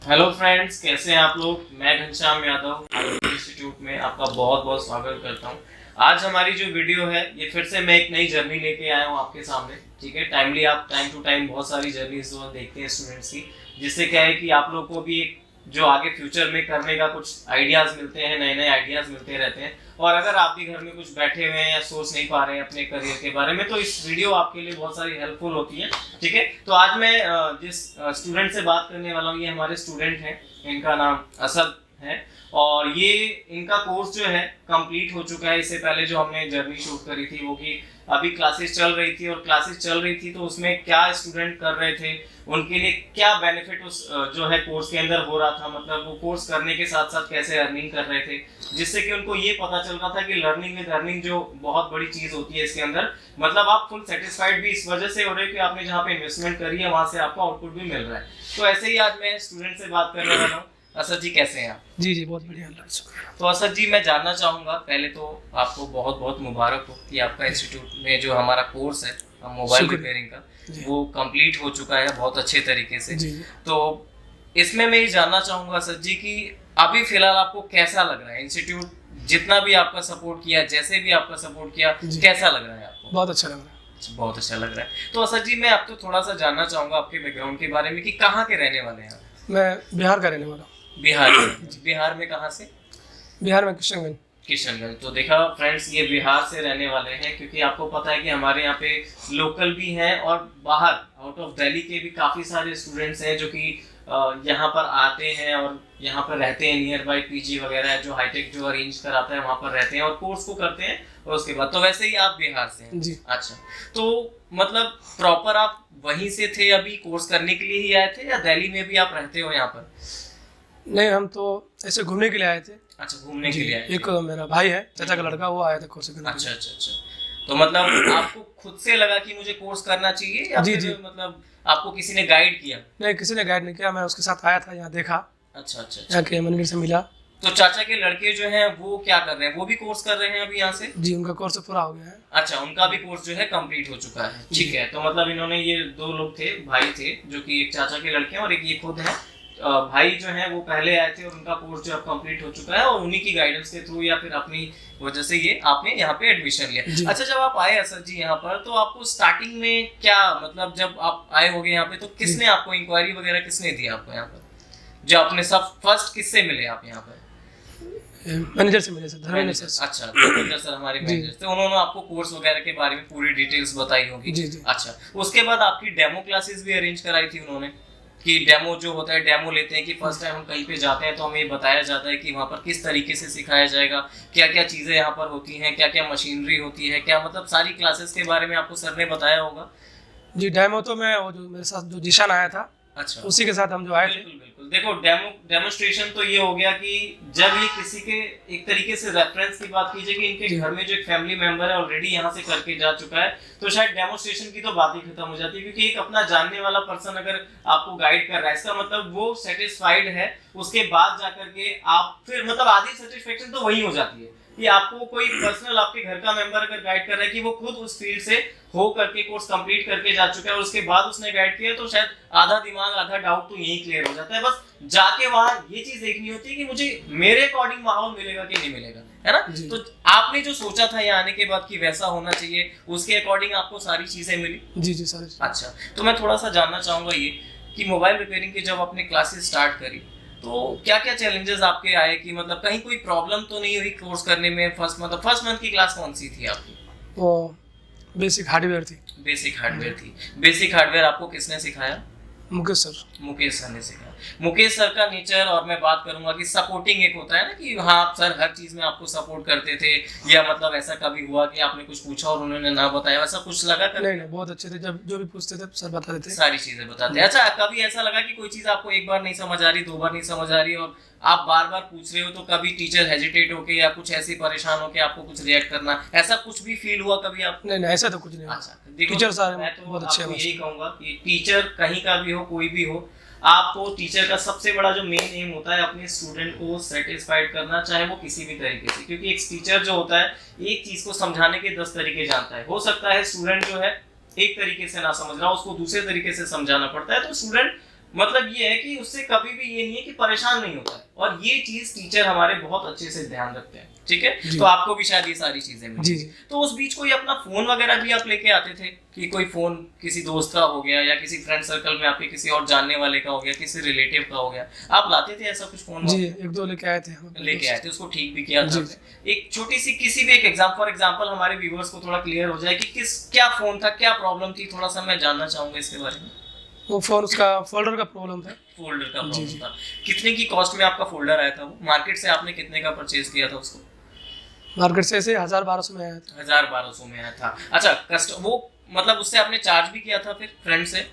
Hello friends, कैसे हैं आप लोग। मैं घनश्याम यादव आईटी इंस्टीट्यूट में आपका बहुत बहुत स्वागत करता हूं। आज हमारी जो वीडियो है ये फिर से मैं एक नई जर्नी लेके आया हूं आपके सामने। ठीक है, टाइमली आप टाइम टू टाइम बहुत सारी जर्नीज जो देखते हैं स्टूडेंट्स की, जिससे क्या है कि आप लोग को भी एक जो आगे फ्यूचर में करने का कुछ आइडियाज मिलते हैं, नए नए आइडियाज मिलते रहते हैं। और अगर आप भी घर में कुछ बैठे हुए हैं या सोच नहीं पा रहे हैं अपने करियर के बारे में, तो इस वीडियो आपके लिए बहुत सारी हेल्पफुल होती है। ठीक है, तो आज मैं जिस स्टूडेंट से बात करने वाला हूँ, ये हमारे स्टूडेंट हैं। इनका नाम असद है और ये इनका कोर्स जो है कंप्लीट हो चुका है। इससे पहले जो हमने जर्नी शूट करी थी वो कि अभी क्लासेस चल रही थी, और क्लासेस चल रही थी तो उसमें क्या स्टूडेंट कर रहे थे, उनके लिए क्या बेनिफिट उस जो है कोर्स के अंदर हो रहा था, मतलब वो कोर्स करने के साथ साथ कैसे अर्निंग कर रहे थे, जिससे कि उनको ये पता चल रहा था कि लर्निंग विद अर्निंग जो बहुत बड़ी चीज होती है इसके अंदर, मतलब आप फुल सेटिस्फाइड भी इस वजह से हो रहे हो कि आपने जहाँ पे इन्वेस्टमेंट करी है वहां से आपको आउटपुट भी मिल रहा है। तो ऐसे ही आज मैं स्टूडेंट से बात करने वाला हूँ। असद जी, कैसे हैं आप? जी जी, बहुत बढ़िया, अल्लाह का शुक्र। तो असद जी, मैं जानना चाहूँगा, पहले तो आपको बहुत बहुत मुबारक हो कि आपका इंस्टीट्यूट में जो हमारा कोर्स है मोबाइल रिपेयरिंग का, वो कंप्लीट हो चुका है बहुत अच्छे तरीके से। जी। तो इसमें मैं ये जानना चाहूँगा असद जी कि अभी फिलहाल आपको कैसा लग रहा है? इंस्टीट्यूट जितना भी आपका सपोर्ट किया, जैसे भी आपका सपोर्ट किया, कैसा लग रहा है आपको? बहुत अच्छा लग रहा है। बहुत अच्छा लग रहा है। तो असद जी, मैं आपको थोड़ा सा जानना चाहूँगा आपके बैकग्राउंड के बारे में कि कहाँ के रहने वाले हैं आप? मैं बिहार का रहने वाला हूँ। बिहार बिहार में कहाँ से? बिहार में किशनगंज। किशनगंज। तो देखा फ्रेंड्स, ये बिहार से रहने वाले हैं, क्योंकि आपको पता है कि हमारे यहाँ पे लोकल भी हैं और बाहर आउट ऑफ दिल्ली के भी काफ़ी सारे स्टूडेंट्स हैं जो कि यहाँ पर आते हैं और यहाँ पर रहते हैं। नियर बाई पीजी वगैरह है जो हाईटेक जो अरेंज कराता है, वहाँ पर रहते हैं और कोर्स को करते हैं। और उसके बाद तो वैसे ही आप बिहार से हैं जी। अच्छा, तो मतलब प्रॉपर आप वहीं से थे, अभी कोर्स करने के लिए ही आए थे, या दिल्ली में भी आप रहते हो यहाँ पर? नहीं, हम तो ऐसे घूमने के लिए आए थे। अच्छा, घूमने के लिए आए थे। एक मेरा भाई है, चाचा का लड़का, वो आया था कोर्स करने। अच्छा अच्छा अच्छा। तो मतलब आपको खुद से लगा कि मुझे कोर्स करना चाहिए, या फिर मतलब आपको किसी ने गाइड किया? नहीं, किसी ने गाइड नहीं किया, मैं उसके साथ आया था, यहाँ देखा। अच्छा अच्छा। यहाँ के मंदिर से मिला। तो चाचा के लड़के जो हैं वो क्या कर रहे हैं? वो भी कोर्स कर रहे हैं अभी यहाँ से? जी, उनका कोर्स पूरा हो गया है। अच्छा, उनका भी कोर्स जो है कंप्लीट हो चुका है। ठीक है, तो मतलब इन्होंने, ये दो लोग थे, भाई थे, जो कि एक चाचा के लड़के हैं और एक ये खुद है। भाई जो है वो पहले आए थे और उनका कोर्स जो अब कंप्लीट हो चुका है, और उन्हीं की गाइडेंस के थ्रू या फिर अपनी वजह से ये आपने यहाँ पे एडमिशन लिया। अच्छा, जब आप आए असद जी यहाँ पर, तो आपको स्टार्टिंग में क्या, मतलब जब आप आए होगे यहाँ पे, तो किसने आपको इंक्वायरी वगैरह किसने दी आपको यहाँ पर? जो आपने सब फर्स्ट किससे मिले आप यहाँ पर? मैनेजर से मिले सर, धर्मेंद्र सर। अच्छा, धर्मेंद्र सर हमारे मैनेजर थे, उन्होंने आपको कोर्स वगैरह के बारे में पूरी डिटेल्स बताई होगी। जी जी। अच्छा, उसके बाद आपकी डेमो क्लासेस भी अरेंज कराई थी उन्होंने, कि डेमो जो होता है, डेमो लेते हैं कि फर्स्ट टाइम हम कहीं पे जाते हैं तो हमें बताया जाता है कि वहाँ पर किस तरीके से सिखाया जाएगा, क्या क्या चीज़ें यहाँ पर होती हैं, क्या क्या मशीनरी होती है, क्या मतलब सारी क्लासेस के बारे में आपको सर ने बताया होगा। जी, डेमो तो मैं, वो जो मेरे साथ जो जिशान आया था, अच्छा, उसी के साथ हम जो आए थे। बिल्कुल बिल्कुल। देखो, डेमोस्ट्रेशन तो ये हो गया कि जब ये किसी के एक तरीके से रेफरेंस की बात कीजिए कि इनके घर में जो एक फैमिली मेंबर है ऑलरेडी यहाँ से करके जा चुका है, तो शायद डेमोस्ट्रेशन की तो बात ही खत्म हो जाती है, क्योंकि एक अपना जानने वाला पर्सन अगर आपको गाइड कर रहा है, इसका मतलब वो सेटिस्फाइड है। उसके बाद जाकर के आप फिर, मतलब आधी सेटिस्फेक्शन तो वही हो जाती है कि आपको कोई पर्सनल आपके घर का मेंबर अगर गाइड कर रहा है कि वो खुद उस फील्ड से हो करके कोर्स कंप्लीट करके जा चुका है और उसके बाद उसने गाइड किया, तो शायद आधा दिमाग आधा डाउट तो यही क्लियर हो जाता है। बस जाके वहां ये चीज देखनी होती है कि मुझे मेरे अकॉर्डिंग माहौल मिलेगा कि नहीं मिलेगा, है ना? तो आपने जो सोचा था यहाँ आने के बाद कि वैसा होना चाहिए, उसके अकॉर्डिंग आपको सारी चीजें मिली? जी जी सर। अच्छा, तो मैं थोड़ा सा जानना चाहूंगा ये कि मोबाइल रिपेयरिंग की जब आपने क्लासेस स्टार्ट करी, तो क्या क्या चैलेंजेस आपके आए, कि मतलब कहीं कोई प्रॉब्लम तो नहीं हुई कोर्स करने में? फर्स्ट मंथ की क्लास कौन सी थी आपकी? वो बेसिक हार्डवेयर थी। बेसिक हार्डवेयर थी। बेसिक हार्डवेयर आपको किसने सिखाया? मुकेश सर। मुकेश सर ने सिखाया। मुकेश सर का नेचर, और मैं बात करूंगा कि सपोर्टिंग एक होता है ना, कि हाँ सर हर चीज में आपको सपोर्ट करते थे, या मतलब ऐसा कभी हुआ कि आपने कुछ पूछा और उन्होंने ना बताया, वैसा कुछ लगा? नहीं नहीं, बहुत अच्छे थे, जब जो भी पूछते थे सर बता देते, सारी चीजें बताते। अच्छा, कभी ऐसा लगा कि कोई चीज आपको एक बार नहीं समझ आ रही, दो बार नहीं समझ आ रही और आप बार बार पूछ रहे हो, तो कभी टीचर हेजिटेट होके या कुछ ऐसे परेशान होके आपको कुछ रिएक्ट करना, ऐसा कुछ भी फील हुआ कभी आप? नहीं नहीं, ऐसा तो कुछ नहीं। अच्छा, देखो, टीचर सारे मैं तो बहुत अच्छे हैं। यही कहूंगा कि टीचर कहीं का भी हो, कोई भी हो, आपको टीचर का सबसे बड़ा जो मेन एम होता है अपने स्टूडेंट को सेटिस्फाइड करना, चाहे वो किसी भी तरीके से। क्योंकि एक टीचर जो होता है एक चीज को समझाने के 10 तरीके जानता है। हो सकता है स्टूडेंट जो है एक तरीके से ना समझ रहा, उसको दूसरे तरीके से समझाना पड़ता है, तो स्टूडेंट मतलब ये है कि उससे कभी भी ये नहीं है कि परेशान नहीं होता है, और ये चीज टीचर हमारे बहुत अच्छे से ध्यान रखते हैं, ठीक है। तो आपको भी शायद ये सारी चीजें मिली। तो उस बीच कोई अपना फोन वगैरह भी आप लेके आते थे कि कोई फोन किसी दोस्त का हो गया, या किसी फ्रेंड सर्कल में आपके किसी और जानने वाले का हो गया, किसी रिलेटिव का हो गया, आप लाते थे ऐसा कुछ फोन? जी, एक दो लेके आए थे, उसको ठीक भी किया था। एक छोटी सी किसी भी एक फॉर एग्जांपल हमारे व्यूअर्स को थोड़ा क्लियर हो जाए कि क्या फोन था, क्या प्रॉब्लम थी, थोड़ा सा मैं जानना चाहूंगा इसके बारे में। वो फोन उसका फोल्डर का प्रॉब्लम था। फोल्डर का प्रॉब्लम था। कितने की कॉस्ट में आपका फोल्डर आया था? वो मार्केट से आपने कितने का परचेज किया था उसको? मार्केट से ऐसे 1000-1200 में आया था। 1000-1200 में आया था। अच्छा, वो मतलब उससे आपने चार्ज भी किया था फिर फ्रेंड से,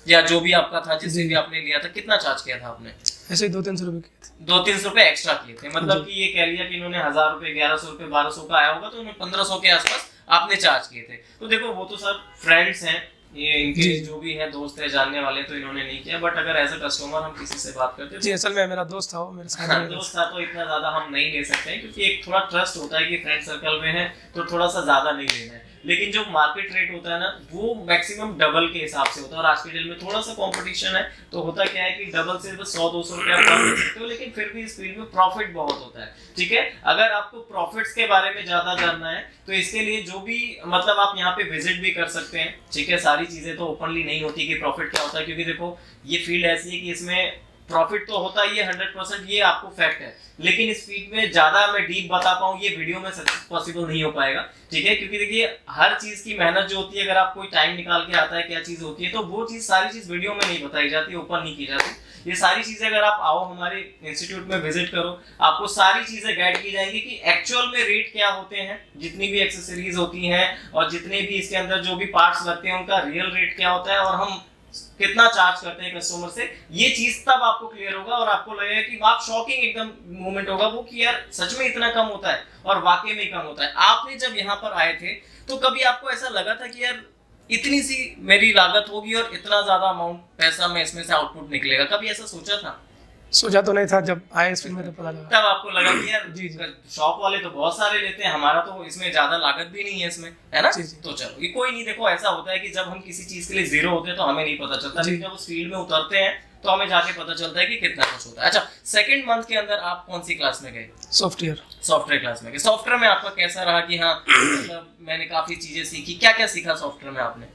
या जो भी आपका था जिससे भी आपने लिया था, कितना चार्ज किया था आपने? ऐसे ही 200-300 रुपए किए थे। 200-300 रुपए एक्स्ट्रा किए थे, मतलब कि ये कह लिया कि इन्होंने 1000 रुपए, 1100 रुपए, 1200 का आया होगा, तो उन्होंने 1500 के आसपास आपने चार्ज किए थे। तो देखो वो तो सब फ्रेंड्स हैं, ये इनके जो भी है दोस्त है, जानने वाले, तो इन्होंने नहीं किया। बट अगर एज अ कस्टमर हम किसी से बात करते जी, असल में मेरा दोस्त था, वो मेरे साथ में दोस्त था, तो इतना ज्यादा हम नहीं ले सकते हैं, क्योंकि एक थोड़ा ट्रस्ट होता है कि फ्रेंड सर्कल में है तो थोड़ा सा ज्यादा नहीं लेना है। लेकिन जो मार्केट रेट होता है ना, वो मैक्सिमम डबल के हिसाब से होता है, और आज के डेट में थोड़ा सा कंपटीशन है, तो होता क्या है कि डबल से 100-200 रुपया कम ले सकते हो, लेकिन फिर भी इस फील्ड में प्रॉफिट बहुत होता है, ठीक है। अगर आपको प्रॉफिट्स के बारे में ज्यादा जानना है तो इसके लिए जो भी मतलब आप यहाँ पे विजिट भी कर सकते हैं, ठीक है। सारी चीजें तो ओपनली नहीं होती कि प्रॉफिट क्या होता है, क्योंकि देखो ये फील्ड ऐसी है कि इसमें प्रॉफिट तो होता ही है 100%, ये आपको फैक्ट है, लेकिन इस फील्ड में ज्यादा मैं डीप बता पाऊँ ये वीडियो में पॉसिबल नहीं हो पाएगा, ठीक है। क्योंकि देखिए हर चीज की मेहनत जो होती है, अगर आप कोई टाइम निकाल के आता है क्या चीज होती है, तो वो चीज सारी चीज वीडियो में नहीं बताई जाती, ओपन नहीं की जाती। ये सारी चीजें अगर आप आओ हमारे इंस्टीट्यूट में विजिट करो, आपको सारी चीजें गाइड की जाएंगी कि एक्चुअल में रेट क्या होते हैं, जितनी भी एक्सेसरीज होती हैं और जितने भी इसके अंदर जो भी पार्ट्स लगते हैं उनका रियल रेट क्या होता है, और हम कितना चार्ज करते हैं कस्टमर से। ये चीज तब आपको क्लियर होगा और आपको लगेगा कि आप शॉकिंग एकदम मोमेंट होगा वो कि यार सच में इतना कम होता है, और वाकई में कम होता है। आपने जब यहाँ पर आए थे तो कभी आपको ऐसा लगा था कि यार इतनी सी मेरी लागत होगी और इतना ज्यादा अमाउंट पैसा में इसमें से आउटपुट निकलेगा, कभी ऐसा सोचा था? सोचा तो नहीं था, जब आए इस फील्ड में तो पता लगा। तब आपको लगा कि यार शॉप वाले तो बहुत सारे लेते हैं, हमारा तो इसमें ज्यादा लागत भी नहीं है इसमें, है ना। तो चलो ये कोई नहीं, देखो ऐसा होता है कि जब हम किसी चीज के लिए जीरो होते हैं तो हमें नहीं पता चलता, लेकिन जब उस फील्ड में उतरते हैं तो हमें जाके पता चलता है कि कितना कुछ होता है। अच्छा, सेकंड मंथ के अंदर आप कौन सी क्लास में गए? सॉफ्टवेयर क्लास में गए। सॉफ्टवेयर में आपका कैसा रहा कि हाँ मतलब मैंने काफी चीजें सीखी, क्या क्या सीखा सॉफ्टवेयर में आपने?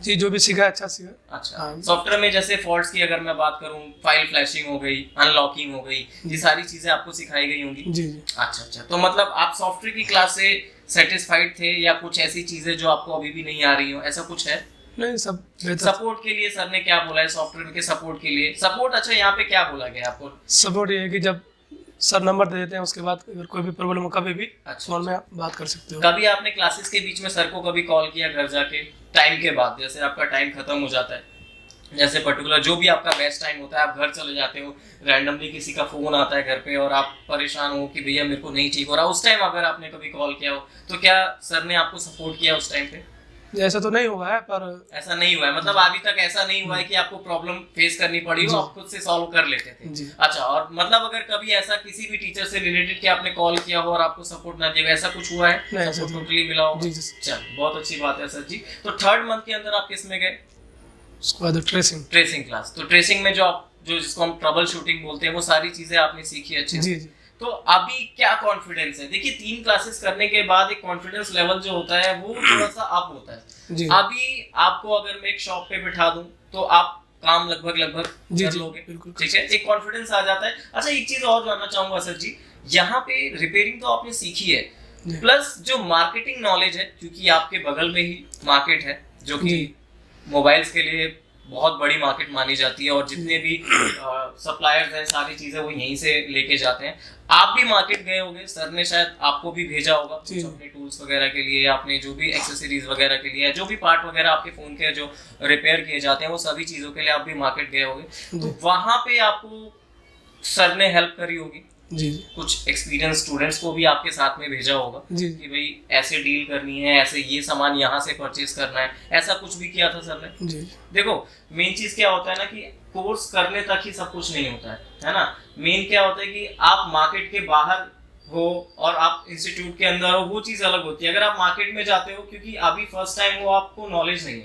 जी, जो भी सीखा अच्छा सीखा। अच्छा, सॉफ्टवेयर में जैसे फॉल्ट्स की अगर मैं बात करूं, फाइल फ्लैशिंग हो गई, अनलॉकिंग हो गई, ये सारी चीजें आपको सिखाई गई होंगी। जी। अच्छा, तो मतलब आप सॉफ्टवेयर की क्लास से सेटिस्फाइड थे, या कुछ ऐसी चीजें जो आपको अभी भी नहीं आ रही हो, ऐसा कुछ है? नहीं, सब सपोर्ट के लिए सर ने क्या बोला है? सॉफ्टवेयर के सपोर्ट के लिए सपोर्ट, अच्छा यहाँ पे क्या बोला गया आपको? सपोर्ट ये है कि जब सर नंबर दे देते हैं, उसके बाद अगर कोई भी प्रॉब्लम हो कभी भी फोन में आप बात कर सकते हो। कभी आपने क्लासेस के बीच में सर को कभी कॉल किया घर जाके, टाइम के बाद, जैसे आपका टाइम खत्म हो जाता है, जैसे पर्टिकुलर जो भी आपका बेस्ट टाइम होता है, आप घर चले जाते हो, रैंडमली किसी का फोन आता है घर पे और आप परेशान हो कि भैया मेरे को नहीं ठीक हो रहा, उस टाइम अगर आपने कभी कॉल किया हो तो क्या सर ने आपको सपोर्ट किया उस टाइम पे? ऐसा तो नहीं हुआ है, पर ऐसा नहीं हुआ है, मतलब अभी तक ऐसा नहीं हुआ है कि आपको प्रॉब्लम फेस करनी पड़ी हो, आप खुद से सॉल्व कर लेते थे। अच्छा, और मतलब अगर कभी ऐसा किसी भी टीचर से रिलेटेड कि आपने कॉल किया हो और आपको सपोर्ट ना दिया, ऐसा कुछ हुआ है? नहीं, सपोर्ट टोटली मिला होगा। चल, बहुत अच्छी बात है सर जी। तो थर्ड मंथ के अंदर आप किस में गए? उसके बाद ट्रेसिंग क्लास। तो ट्रेसिंग में जो जिसको हम ट्रबल शूटिंग बोलते हैं, वो सारी चीजें आपने सीखी अच्छे से। तो अभी क्या कॉन्फिडेंस है? देखिए 3 क्लासेस करने के बाद एक कॉन्फिडेंस लेवल जो होता है वो थोड़ा सा अप होता है। अभी आपको अगर मैं एक शॉप पे बिठा दूं तो आप काम लगभग कर लोगे, ठीक है, एक कॉन्फिडेंस आ जाता है। अच्छा, एक चीज और जानना चाहूंगा सर जी, यहाँ पे रिपेयरिंग तो आपने सीखी है, प्लस जो मार्केटिंग नॉलेज है, क्योंकि आपके बगल में ही मार्केट है जो कि मोबाइल्स के लिए बहुत बड़ी मार्केट मानी जाती है, और जितने भी सप्लायर्स हैं सारी चीजें वो यहीं से लेके जाते हैं। आप भी मार्केट गए होंगे, सर ने शायद आपको भी भेजा होगा कुछ अपने टूल्स वगैरह के लिए, आपने जो भी एक्सेसरीज वगैरह के लिए, जो भी पार्ट वगैरह आपके फोन के जो रिपेयर किए जाते हैं, वो सभी चीजों के लिए आप भी मार्केट गए होंगे। तो वहां पे आपको सर ने हेल्प करी होगी, कुछ एक्सपीरियंस स्टूडेंट्स को भी आपके साथ में भेजा होगा कि भाई ऐसे डील करनी है, ऐसे ये सामान यहाँ से परचेज करना है, ऐसा कुछ भी किया था सर ने? देखो मेन चीज क्या होता है ना कि कोर्स करने तक ही सब कुछ नहीं होता है ना। मेन क्या होता है कि आप मार्केट के बाहर हो और आप इंस्टीट्यूट के अंदर हो, वो चीज अलग होती है। अगर आप मार्केट में जाते हो, क्योंकि अभी फर्स्ट टाइम वो आपको नॉलेज नहीं है,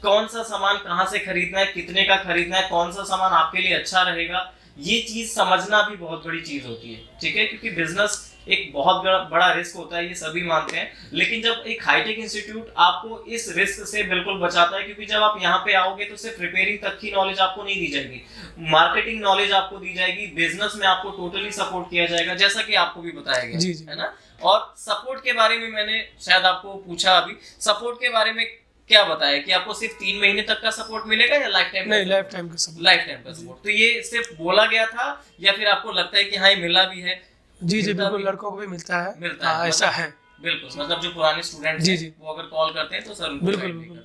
कौन सा सामान कहाँ से खरीदना है, कितने का खरीदना है, कौन सा सामान आपके लिए अच्छा रहेगा, ये चीज समझना भी बहुत बड़ी चीज होती है, ठीक है। क्योंकि बिजनेस एक बहुत बड़ा रिस्क होता है, ये सभी मानते हैं, लेकिन जब एक हाईटेक इंस्टीट्यूट आपको इस रिस्क से बिल्कुल बचाता है, क्योंकि जब आप यहाँ पे आओगे तो सिर्फ रिपेयरिंग तक की नॉलेज आपको नहीं दी जाएगी, मार्केटिंग नॉलेज आपको दी जाएगी, बिजनेस में आपको टोटली सपोर्ट किया जाएगा, जैसा कि आपको भी बताया गया जी, जी। है ना। और सपोर्ट के बारे में मैंने शायद आपको पूछा अभी, सपोर्ट के बारे में क्या बताया कि आपको सिर्फ 3 महीने तक का सपोर्ट मिलेगा या लाइफ टाइम? नहीं, लाइफ टाइम का सपोर्ट। लाइफ टाइम का सपोर्ट। तो ये सिर्फ बोला गया था या फिर आपको लगता है कि हाँ ये मिला भी है? जी जी बिल्कुल, लड़कों को भी मिलता है। ऐसा है बिल्कुल, मतलब जो पुराने स्टूडेंट जी हैं जी वो अगर कॉल करते हैं तो सर बिल्कुल बिल्कुल।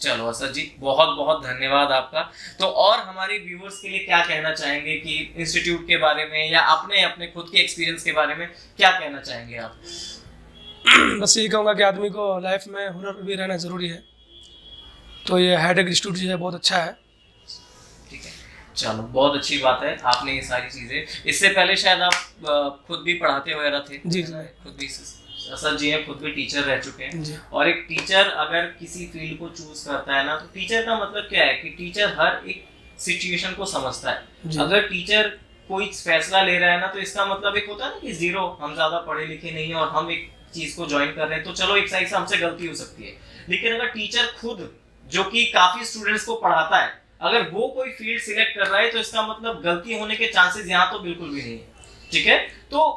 चलो असद जी, बहुत बहुत धन्यवाद आपका। तो और हमारे व्यूअर्स के लिए क्या कहना चाहेंगे कि इंस्टीट्यूट के बारे में या अपने अपने खुद के एक्सपीरियंस के बारे में क्या कहना चाहेंगे आप? बस यही कहूँगा कि आदमी को लाइफ में हुनर भी रहना ज़रूरी है, तो ये हाईटेक इंस्टीट्यूट जो है बहुत अच्छा है। ठीक है, चलो बहुत अच्छी बात है, आपने ये सारी चीज़ें, इससे पहले शायद आप खुद भी पढ़ाते वगैरह थे? जी जी खुद भी असद जी हैं, खुद भी टीचर रह चुके हैं। जी। और एक टीचर अगर किसी फील्ड को चूज करता है ना, तो टीचर का मतलब क्या है कि टीचर हर एक सिचुएशन को समझता है। अगर टीचर कोई फैसला ले रहा है ना, तो इसका मतलब एक होता है ना कि जीरो, हम ज्यादा पढ़े लिखे नहीं है और हम एक चीज को ज्वाइन कर रहे हैं, तो चलो एक साइड से हमसे गलती हो सकती है, लेकिन अगर टीचर खुद जो कि काफी स्टूडेंट्स को पढ़ाता है, अगर वो कोई फील्ड सिलेक्ट कर रहा है, तो इसका मतलब गलती होने के चांसेस यहाँ तो बिल्कुल भी नहीं है, ठीक है। तो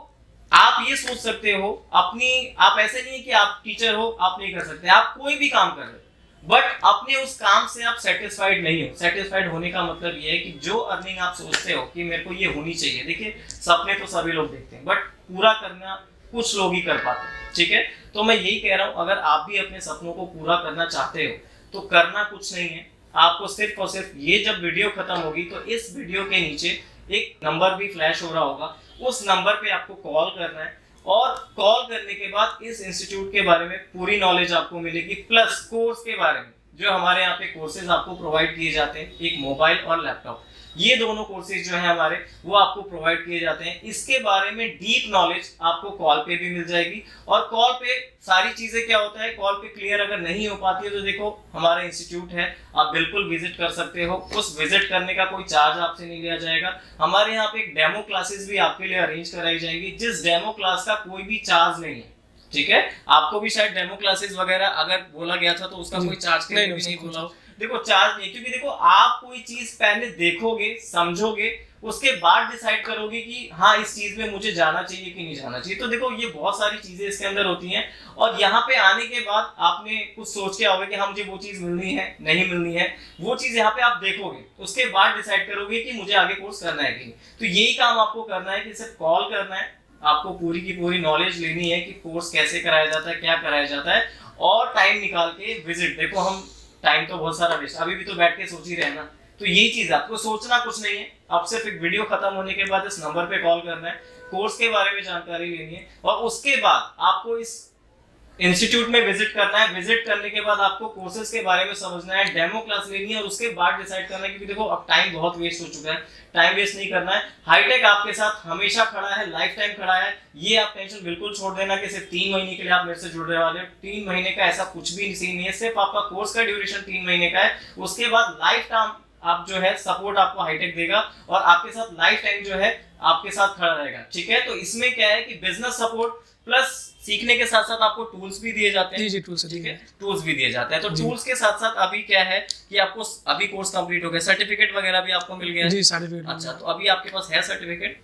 आप ये सोच सकते हो अपनी, आप ऐसे नहीं है कि आप टीचर हो आप नहीं कर सकते, आप कोई भी काम कर रहे हो, बट अपने उस काम से आप सेटिस्फाइड नहीं हो। सेटिस्फाइड होने का मतलब ये है कि जो अर्निंग आप सोचते हो कि मेरे को ये होनी चाहिए, देखिए सपने तो सभी लोग देखते हैं, बट पूरा करना कुछ लोग ही कर पाते हैं, ठीक है। तो मैं यही कह रहा हूँ, अगर आप भी अपने सपनों को पूरा करना चाहते हो तो करना कुछ नहीं है, आपको सिर्फ और सिर्फ ये, जब वीडियो खत्म होगी तो इस वीडियो के नीचे एक नंबर भी फ्लैश हो रहा होगा, उस नंबर पे आपको कॉल करना है, और कॉल करने के बाद इस इंस्टीट्यूट के बारे में पूरी नॉलेज आपको मिलेगी, प्लस कोर्स के बारे में जो हमारे यहाँ पे कोर्सेज आपको प्रोवाइड किए जाते हैं, एक मोबाइल और लैपटॉप, ये दोनों कोर्सेज जो है हमारे वो आपको प्रोवाइड किए जाते हैं। इसके बारे में डीप नॉलेज आपको कॉल पे भी मिल जाएगी, और कॉल पे सारी चीजें क्या होता है, कॉल पे क्लियर अगर नहीं हो पाती है तो देखो हमारा इंस्टीट्यूट है, आप बिल्कुल विजिट कर सकते हो, उस विजिट करने का कोई चार्ज आपसे नहीं लिया जाएगा। हमारे यहाँ पे एक डेमो क्लासेस भी आपके लिए अरेंज कराई जाएगी, जिस डेमो क्लास का कोई भी चार्ज नहीं है, ठीक है। आपको भी शायद डेमो क्लासेस वगैरह अगर बोला गया था तो उसका कोई चार्ज नहीं बोला हो, देखो चार्ज नहीं, क्योंकि देखो आप कोई चीज पहले देखोगे, समझोगे, उसके बाद डिसाइड करोगे कि हाँ इस चीज में मुझे जाना चाहिए कि नहीं जाना चाहिए। तो देखो ये बहुत सारी चीजें इसके अंदर होती हैं, और यहाँ पे आने के बाद आपने कुछ सोच के आओगे कि हाँ मुझे वो चीज मिलनी है नहीं मिलनी है, वो चीज यहाँ पे आप देखोगे, उसके बाद डिसाइड करोगे कि मुझे आगे कोर्स करना है कि नहीं। तो यही काम आपको करना है कि सिर्फ कॉल करना है, आपको पूरी की पूरी नॉलेज लेनी है कि कोर्स कैसे कराया जाता है, क्या कराया जाता है, और टाइम निकाल के विजिट। देखो हम टाइम तो बहुत सारा वेस्ट, अभी भी तो बैठ के सोच ही रहे ना, तो यही चीज आपको सोचना कुछ नहीं है, आप सिर्फ एक वीडियो खत्म होने के बाद इस नंबर पे कॉल करना है, कोर्स के बारे में जानकारी लेनी है, और उसके बाद आपको इस इंस्टीट्यूट में विजिट करना है। विजिट करने के बाद आपको कोर्सेज के बारे में समझना है, डेमो क्लास लेनी है, और उसके बाद डिसाइड करना है, क्योंकि देखो अब टाइम बहुत वेस्ट हो चुका है, टाइम वेस्ट नहीं करना है। हाईटेक आपके साथ हमेशा खड़ा है, लाइफ टाइम खड़ा है, ये आप टेंशन बिल्कुल छोड़ देना कि सिर्फ 3 महीने के लिए आप मेरे से जुड़ने वाले हो। 3 महीने का ऐसा कुछ भी सीन नहीं है, सिर्फ आपका कोर्स का ड्यूरेशन 3 महीने का है, उसके बाद लाइफ टाइम आप जो है सपोर्ट आपको हाईटेक देगा, और आपके साथ लाइफ टाइम जो है आपके साथ खड़ा रहेगा, ठीक है। तो इसमें क्या है कि बिजनेस सपोर्ट प्लस सीखने के साथ साथ आपको टूल्स भी दिए जाते हैं। जी जी टूल्स, ठीक है, टूल्स भी दिए जाते हैं। तो टूल्स के साथ साथ अभी क्या है कि आपको अभी कोर्स कंप्लीट हो गया, सर्टिफिकेट वगैरह भी आपको मिल गया जी, सर्टिफिकेट। अच्छा, तो अभी आपके पास है सर्टिफिकेट?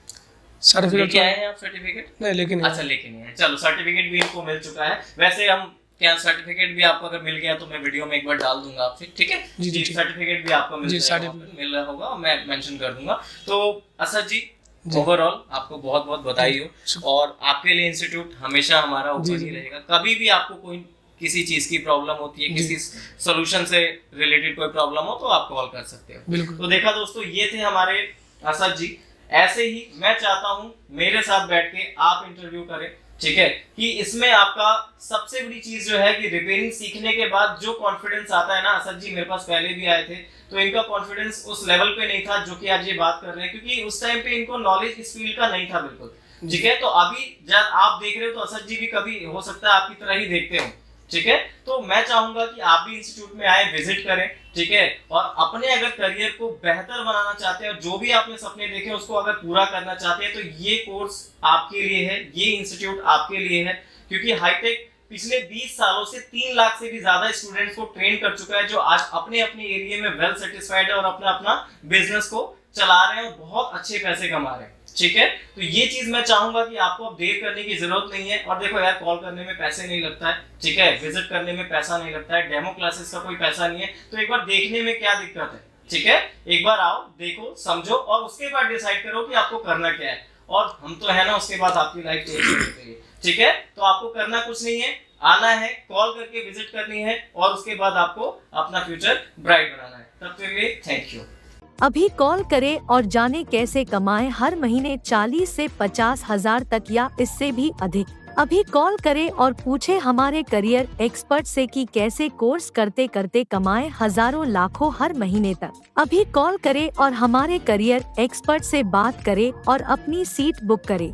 सर्टिफिकेट क्या है आप सर्टिफिकेट? नहीं, लेकिन अच्छा लेके नहीं है, चलो सर्टिफिकेट भी इनको मिल चुका है। वैसे हम क्या सर्टिफिकेट भी आपको अगर मिल गया तो मैं वीडियो में एक बार डाल दूंगा आपसे, ठीक है जी, सर्टिफिकेट भी आपको मिल रहा होगा, मैं मेंशन कर दूंगा। तो असद जी ओवरऑल आपको बहुत बहुत बधाई हो, और आपके लिए इंस्टीट्यूट हमेशा हमारा ऊपर ही रहेगा। कभी भी आपको कोई किसी चीज की प्रॉब्लम होती है, किसी सॉल्यूशन से रिलेटेड कोई प्रॉब्लम हो तो आप कॉल कर सकते हो। तो देखा दोस्तों, ये थे हमारे असद जी। ऐसे ही मैं चाहता हूँ मेरे साथ बैठ के आप इंटरव्यू करें, ठीक है, कि इसमें आपका सबसे बड़ी चीज जो है कि रिपेयरिंग सीखने के बाद जो कॉन्फिडेंस आता है ना, असद जी मेरे पास पहले भी आए थे, तो इनका कॉन्फिडेंस उस लेवल पे नहीं था जो कि आज ये बात कर रहे हैं, क्योंकि उस टाइम पे इनको नॉलेज इस फील्ड का नहीं था बिल्कुल, ठीक है। तो अभी जब आप देख रहे हो तो असद जी भी कभी हो सकता है आपकी तरह ही देखते हो, ठीक है। तो मैं चाहूंगा कि आप भी इंस्टीट्यूट में आए, विजिट करें, ठीक है, और अपने अगर करियर को बेहतर बनाना चाहते हैं और जो भी आपने सपने देखे उसको अगर पूरा करना चाहते हैं तो ये कोर्स आपके लिए है, ये इंस्टीट्यूट आपके लिए है। क्योंकि हाईटेक पिछले 20 सालों से 3 लाख से भी ज्यादा स्टूडेंट्स को ट्रेन कर चुका है, जो आज अपने अपने एरिया में वेल सेटिस्फाइड है और अपना अपना बिजनेस को चला रहे हैं और बहुत अच्छे पैसे कमा रहे हैं, ठीक है। तो ये चीज मैं चाहूंगा कि आपको अब देर करने की जरूरत नहीं है। और देखो यार, कॉल करने में पैसे नहीं लगता है, ठीक है, विजिट करने में पैसा नहीं लगता है, डेमो क्लासेस का कोई पैसा नहीं है, तो एक बार देखने में क्या दिक्कत है, ठीक है। एक बार आओ, देखो, समझो और उसके बाद डिसाइड करो कि आपको करना क्या है। और हम तो है ना, उसके बाद आपकी लाइफ चेंज करेंगे, ठीक है। तो आपको करना कुछ नहीं है, आना है, कॉल करके विजिट करनी है और उसके बाद आपको अपना फ्यूचर ब्राइट बनाना है। तब तक के लिए थैंक यू। अभी कॉल करें और जाने कैसे कमाएं हर महीने 40 से 50 हजार तक या इससे भी अधिक। अभी कॉल करें और पूछें हमारे करियर एक्सपर्ट से कि कैसे कोर्स करते करते कमाएं हजारों लाखों हर महीने तक। अभी कॉल करें और हमारे करियर एक्सपर्ट से बात करें और अपनी सीट बुक करें।